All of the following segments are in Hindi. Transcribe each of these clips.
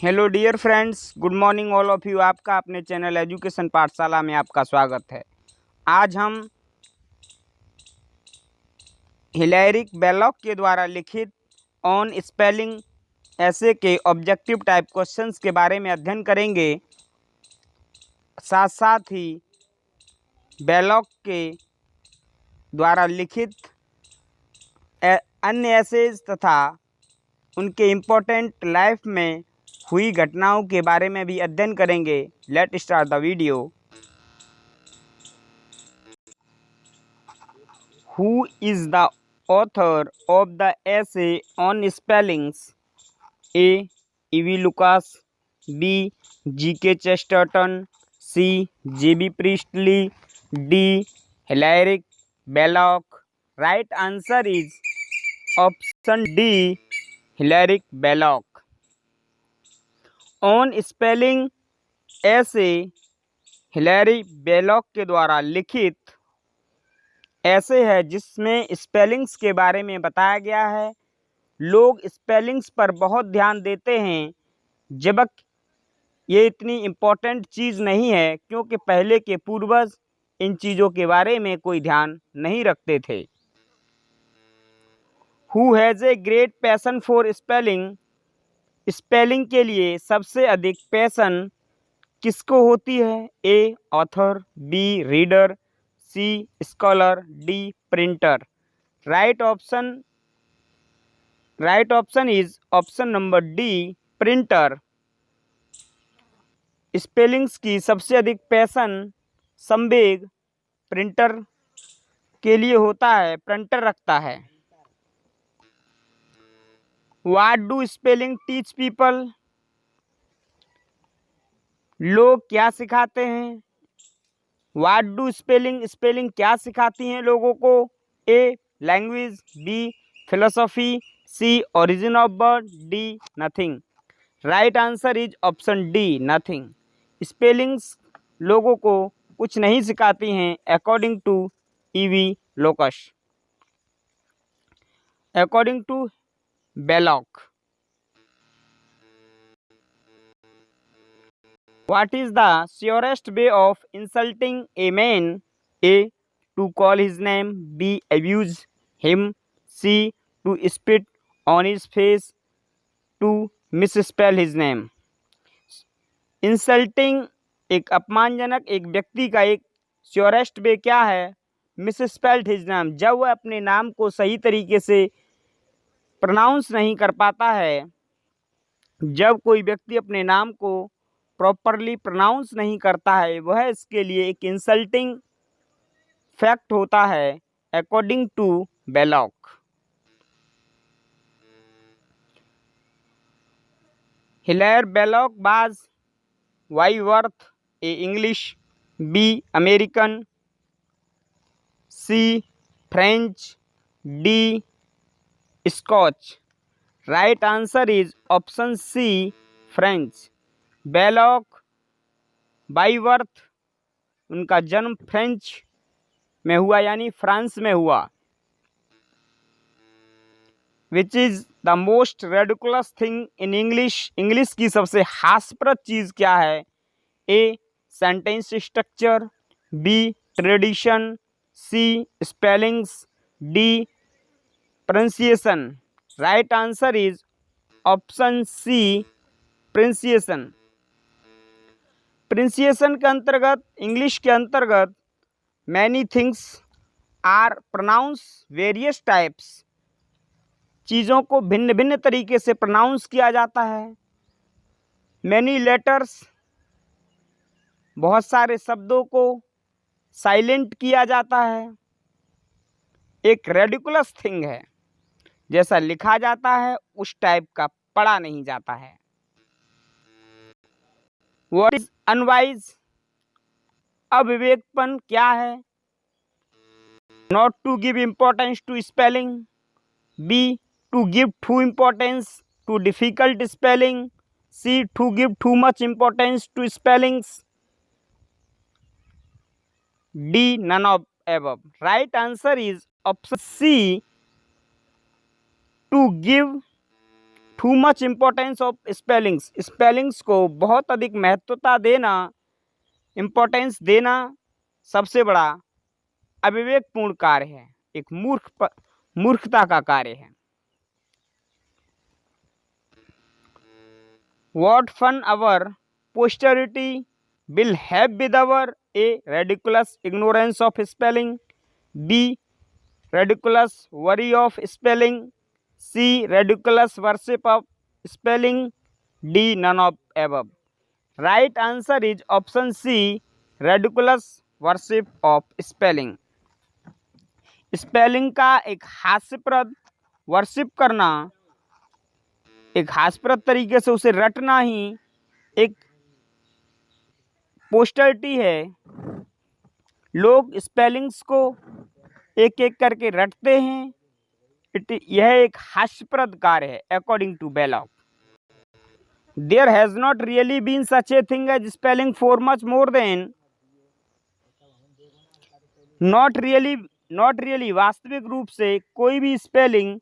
Hello dear friends, good morning all of you. आपका अपने चैनल एजुकेशन पाठशाला में आपका स्वागत है। आज हम हिलेरिक बेलॉक के द्वारा लिखित ऑन स्पेलिंग ऐसे के ऑब्जेक्टिव टाइप क्वेश्चंस के बारे में अध्ययन करेंगे। साथ साथ ही बेलॉक के द्वारा लिखित अन्य एसेज तथा उनके इम्पोर्टेंट लाइफ में हुई घटनाओं के बारे में भी अध्ययन करेंगे। Let start the video. Who is the author of the essay on spellings? A. E.V. Lucas, B. G.K. Chesterton, C. J.B. Priestley, D. Hilaric Belloc. Right answer is option D. Hilaric Belloc. On spelling essay Hilaire Belloc के द्वारा लिखित ऐसे है जिसमें स्पेलिंग्स के बारे में बताया गया है। लोग स्पेलिंग्स पर बहुत ध्यान देते हैं, जबकि ये इतनी इम्पोर्टेंट चीज़ नहीं है, क्योंकि पहले के पूर्वज इन चीज़ों के बारे में कोई ध्यान नहीं रखते थे। Who has a great passion for spelling? Spelling के लिए सबसे अधिक पैशन किसको होती है? A. Author, B. Reader, C. Scholar, D. Printer. Right option is option number D, printer. Spellings की सबसे अधिक पैशन संवेग प्रिंटर के लिए होता है, प्रिंटर रखता है। What do spelling teach people? लोग क्या सिखाते हैं? व्हाट डू स्पेलिंग क्या सिखाती हैं लोगों को? A. Language, B. Philosophy, C. Origin of word, D. Nothing. Right answer is option D, nothing. Spellings लोगों को कुछ नहीं सिखाती हैं, according to E.V. Lucas. According to Belloc, what is the surest way of insulting a man? A. To call his name, B. Abuse him, C. To spit on his face, to misspell his name. Insulting एक अपमानजनक एक व्यक्ति का एक श्योरेस्ट वे क्या है? मिसस्पेल्ड हिज नाम, जब वह अपने नाम को सही तरीके से प्रोनाउंस नहीं कर पाता है। जब कोई व्यक्ति अपने नाम को प्रॉपरली प्रोनाउंस नहीं करता है, वह इसके लिए एक इंसल्टिंग फैक्ट होता है, according to Belloc. Hilaire Belloc was by birth A English, B. American, C. French, D. Scotch. Right answer is option C, French. Belloc by birth, उनका जन्म फ्रेंच में हुआ, यानी फ्रांस में हुआ। Which is the most ridiculous thing in English की सबसे हास्यप्रद चीज़ क्या है? A. Sentence structure, B. Tradition, C. Spellings, D. Pronunciation. Right answer is option C, pronunciation. Pronunciation के अंतर्गत, इंग्लिश के अंतर्गत, many things are pronounce various types, चीज़ों को भिन्न भिन्न तरीके से प्रोनाउंस किया जाता है। मैनी लेटर्स, बहुत सारे शब्दों को साइलेंट किया जाता है। एक रेडिकुलस थिंग है, जैसा लिखा जाता है उस टाइप का पढ़ा नहीं जाता है। What is unwise? अविवेकपन क्या है? Not to give importance to spelling, B. To give too importance to difficult spelling, C. To give too much importance to spellings, D. None of above. Right answer is option C, to give too much importance of spellings, spellings को बहुत अधिक महत्वता देना, इम्पोर्टेंस देना सबसे बड़ा अविवेकपूर्ण कार्य है, एक मूर्खता का कार्य है। What fun our posterity will have with our A. Ridiculous ignorance of spelling, B. Ridiculous worry of spelling, C. Ridiculous worship of spelling, D. None of above. Right answer is option C. Ridiculous worship of spelling. Spelling का एक हास्यप्रद वर्शिप करना, एक हास्यप्रद तरीके से उसे रटना ही एक पोस्टरिटी है। लोग स्पेलिंग्स को एक एक करके रटते हैं, यह एक हास्यप्रद कार्य है। According to Belloc, there has not really been such a thing as spelling for much more than, not really वास्तविक रूप से कोई भी स्पेलिंग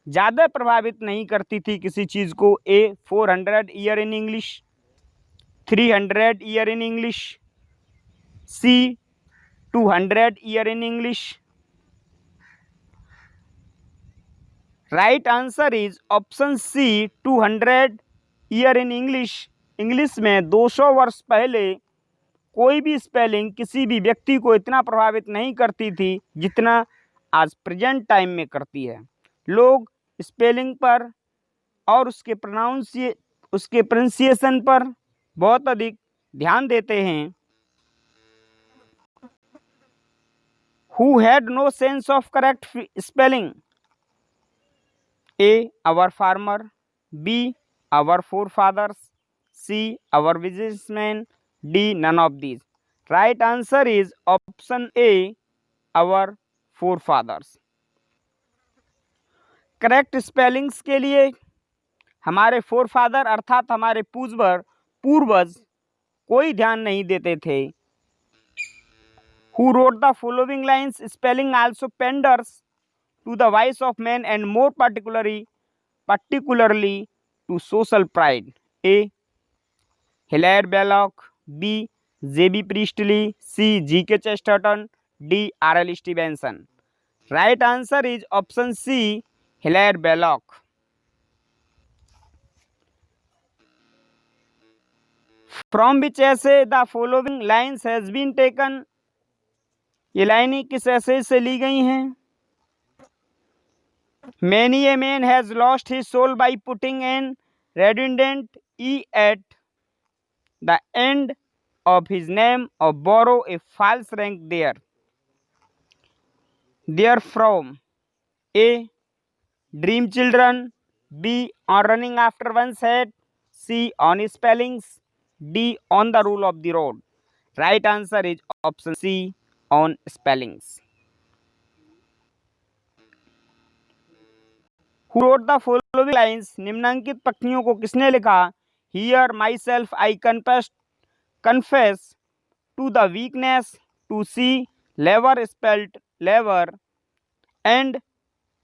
ज़्यादा प्रभावित नहीं करती थी किसी चीज़ को। A 400 year in English, 300 year in English, C 200 year in English. Right answer is option C 200 year in English. English में 200 वर्ष पहले कोई भी स्पेलिंग किसी भी व्यक्ति को इतना प्रभावित नहीं करती थी जितना आज प्रेजेंट टाइम में करती है। लोग स्पेलिंग पर और उसके प्रोनाउंसिएशन पर बहुत अधिक ध्यान देते हैं। Who had no sense of correct spelling? A. Our farmer, B. Our forefathers, C. Our businessmen, D. None of these. Right answer is option A. Our forefathers. Correct spellings के लिए हमारे फोरफादर अर्थात हमारे पूर्वज कोई ध्यान नहीं देते थे। Who wrote the following lines? Spelling also panders to the voice of man and more particularly to social pride. A. Hilaire Belloc, B. J.B. Priestley, C. G.K. Chesterton, D. R.L. Stevenson. Right answer is option C. Hilaire Belloc. From which essay the following lines has been taken? ये लाइनें किस essay से ली गई हैं? Many a man has lost his soul by putting an redundant e at the end of his name or borrow a false rank there. Therefrom, A. Dream children, B. On running after one's head, C. On spellings, D. On the rule of the road. Right answer is option C. On spellings. Who wrote the following lines? निम्नांकित पंक्तियों को किसने लिखा? Here myself I confess to the weakness to see lever spelt lever and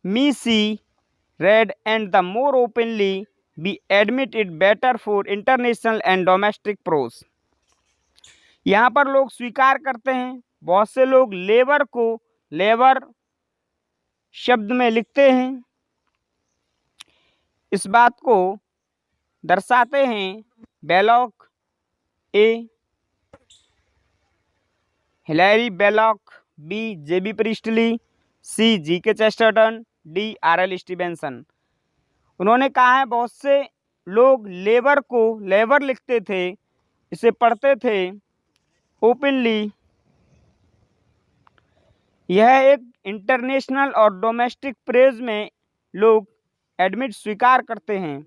me see read and the more openly we admit it better for international and domestic prose. यहाँ पर लोग स्वीकार करते हैं, बहुत से लोग लेवर को लेवर शब्द में लिखते हैं, इस बात को दर्शाते हैं Belloc, A Hilaire Belloc, B J B Priestley, C G K Chesterton, D R L Stevenson. उन्होंने कहा है बहुत से लोग लेबर को लेबर लिखते थे, इसे पढ़ते थे ओपनली। यह एक इंटरनेशनल और डोमेस्टिक प्रेज में लोग एडमिट स्वीकार करते हैं।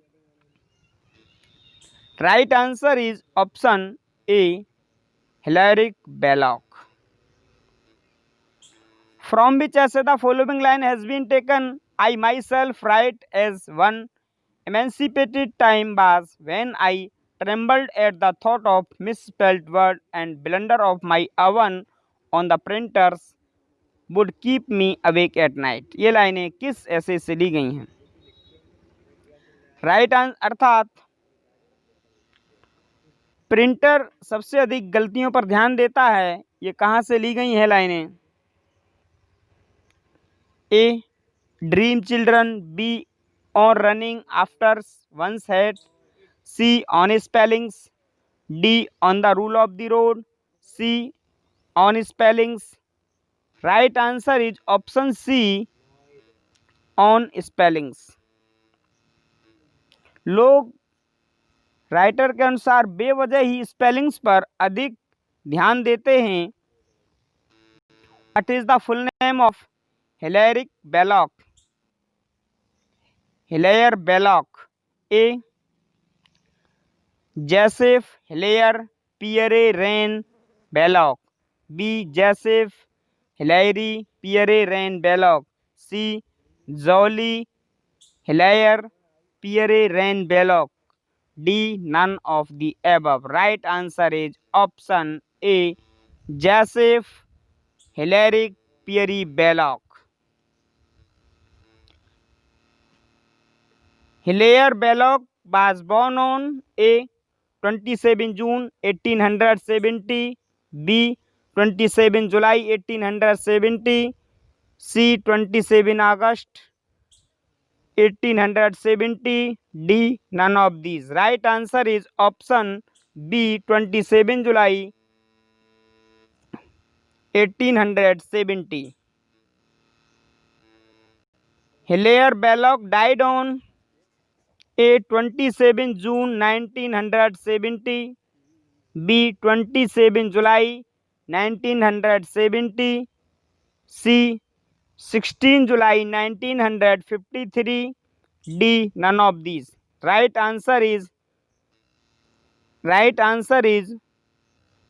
Right answer is option A Hilaire Belloc. From which essay the following line has been taken? I myself write as one emancipated time was when I trembled at the thought of misspelled word and blunder of my oven on the printers would keep me awake at night. ये लाइनें किस ऐसे से ली गई हैं? राइट आंसर अर्थात प्रिंटर सबसे अधिक गलतियों पर ध्यान देता है। ये कहाँ से ली गई हैं लाइनें? A dream children, B on running after one's head, C on spellings, D on the rule of the road, C on spellings. Right answer is option C on spellings. लोग राइटर के अनुसार बेवजह ही स्पेलिंग्स पर अधिक ध्यान देते हैं। What is the full name of Hilaire Belloc? Hilaire Belloc. A Joseph Hilaire Pierre Rene Belloc, B Joseph Hilary Pierre Rene Belloc, C Jolly Hilaire Pierre Rene Belloc, D none of the above. Right answer is option A Joseph Hilaire Pierre Belloc. Hilaire Belloc was born on A 27 June 1870, B 27 July 1870, C 27 August 1870, D none of these. Right answer is option B 27 July 1870. Hilaire Belloc died on A 27 June 1970, B 27 July 1970, C 16 July 1953, D none of these. Right answer is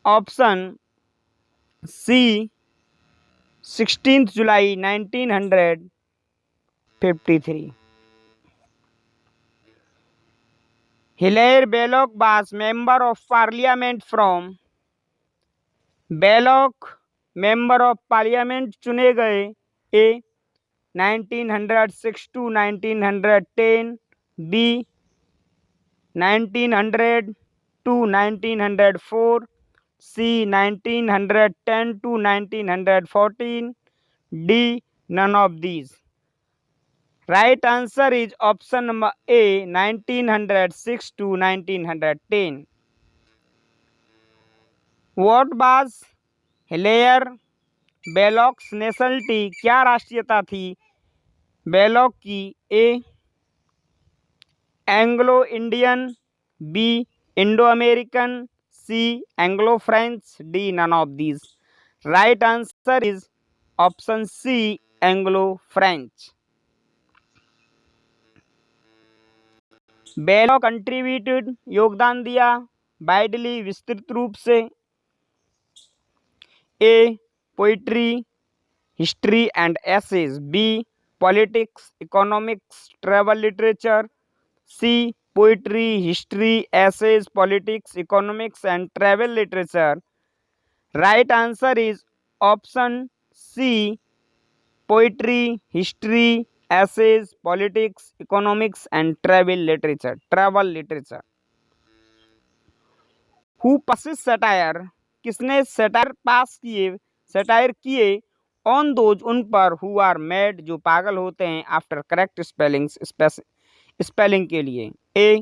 option C 16th July 1953. Hilaire Belloc was member of parliament from Belloc member of parliament चुने गए। A 1906 to 1910, B 1900 to 1904, C 1910 to 1914, D none of these. Right answer is option number A 1906 to 1910। What was Hilaire Belloc's nationality? क्या राष्ट्रीयता थी बेलॉक की? A Anglo Indian, B Indo American, C Anglo French, D none of these. Right answer is option C Anglo French. Belloc contributed योगदान दिया वाइडली विस्तृत रूप से। A poetry history and essays, B politics economics travel literature, C poetry history essays politics economics and travel literature. Right answer is option C poetry history essays politics economics and travel literature. Who passes satire? किसने सटायर किए ऑन दोज उन पर हु आर मेड जो पागल होते हैं आफ्टर करेक्ट स्पेलिंग के लिए। A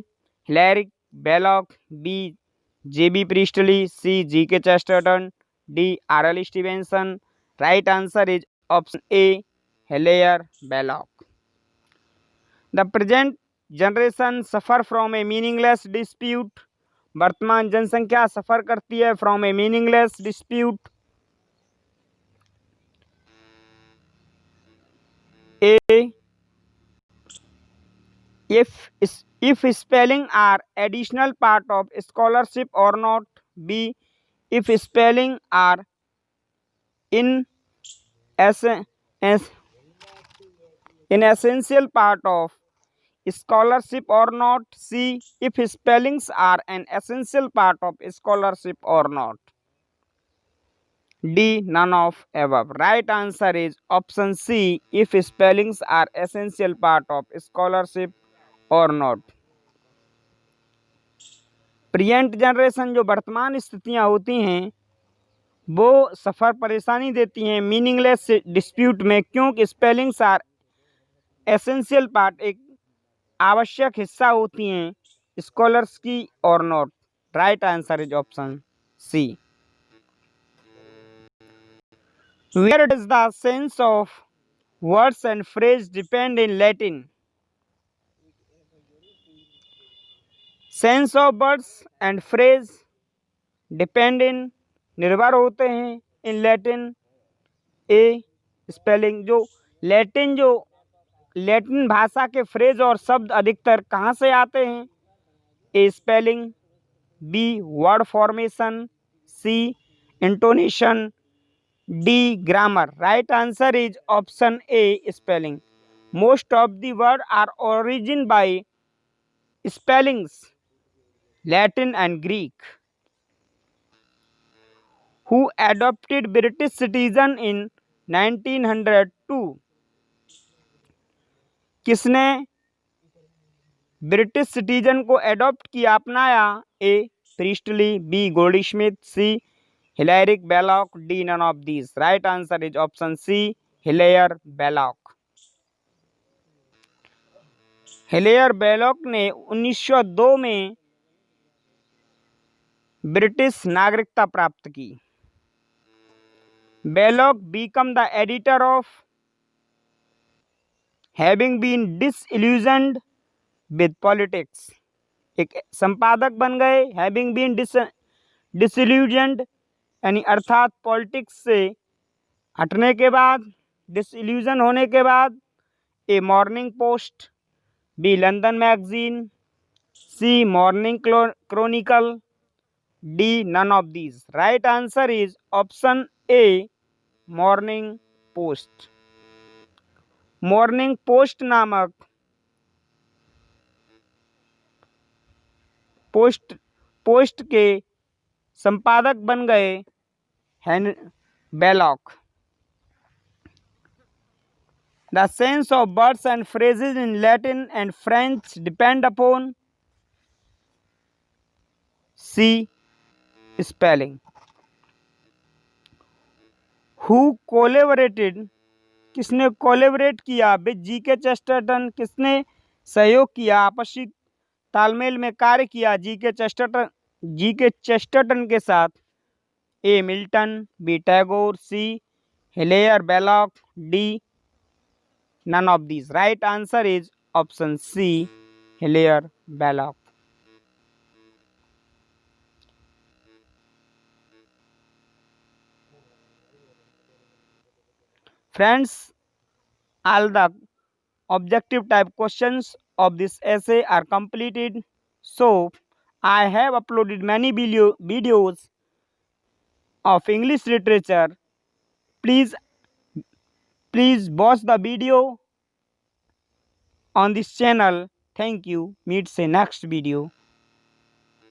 Hilaire Belloc, B J B Priestley, C G K Chesterton, D R L Stevenson. Right answer is option A Hilaire Belloc. The present generation suffer from a meaningless dispute. वर्तमान जनसंख्या सफर करती है from a meaningless dispute. A if spelling are additional part of scholarship or not, b if spelling are in essential part of scholarship or not, c if spellings are an essential part of scholarship or not, D none of above. Right answer is option C if spellings are essential part of scholarship or not. Present generation जो वर्तमान स्थितियाँ होती हैं वो सफ़र परेशानी देती हैं मीनिंगलेस डिस्प्यूट में, क्योंकि स्पेलिंग्स आर एसेंशियल पार्ट, एक आवश्यक हिस्सा होती हैं स्कॉलर्स की और not. Right answer is option C. Where does the sense of words and phrase depend in Latin? Sense of words and phrase depend in, निर्भर होते हैं इन लैटिन ए स्पेलिंग, जो लैटिन भाषा के फ्रेज और शब्द अधिकतर कहाँ से आते हैं? A spelling, B word formation, C intonation, D grammar. Right answer is option A spelling. Most of the word are origin by spellings, Latin and Greek. Who adopted British citizen in 1902? किसने ब्रिटिश सिटीजन को एडॉप्ट किया, अपनाया? A Priestley, B Goldsmith, C Hilaire Belloc, D none of these. Right answer is option C Hilaire Belloc. Hilaire Belloc ने 1902 में ब्रिटिश नागरिकता प्राप्त की। Belloc became the editor of having been disillusioned with politics। एक संपादक बन गए हैविंग बीन डिसइल्यूजन्ड, यानी अर्थात पॉलिटिक्स से हटने के बाद, डिसइल्यूजन होने के बाद। A Morning Post, B London Magazine, C Morning Chronicle, D none of these. Right answer is option A Morning Post. Morning Post नामक पोस्ट के संपादक बन गए Belloc. The sense of words and phrases in Latin and French depend upon C spelling. Who collaborated, किसने कोलेबरेट किया विद जी.के. चेस्टरटन, किसने सहयोग किया, आपसी तालमेल में कार्य किया जी.के. चेस्टरटन के साथ? A Milton, B Tagore, C Hilaire Belloc, D none of these. Right answer is option C Hilaire Belloc. Friends, all the objective type questions of this essay are completed. So I have uploaded many videos of English literature. Please watch the video on this channel. Thank you. Meet say next video.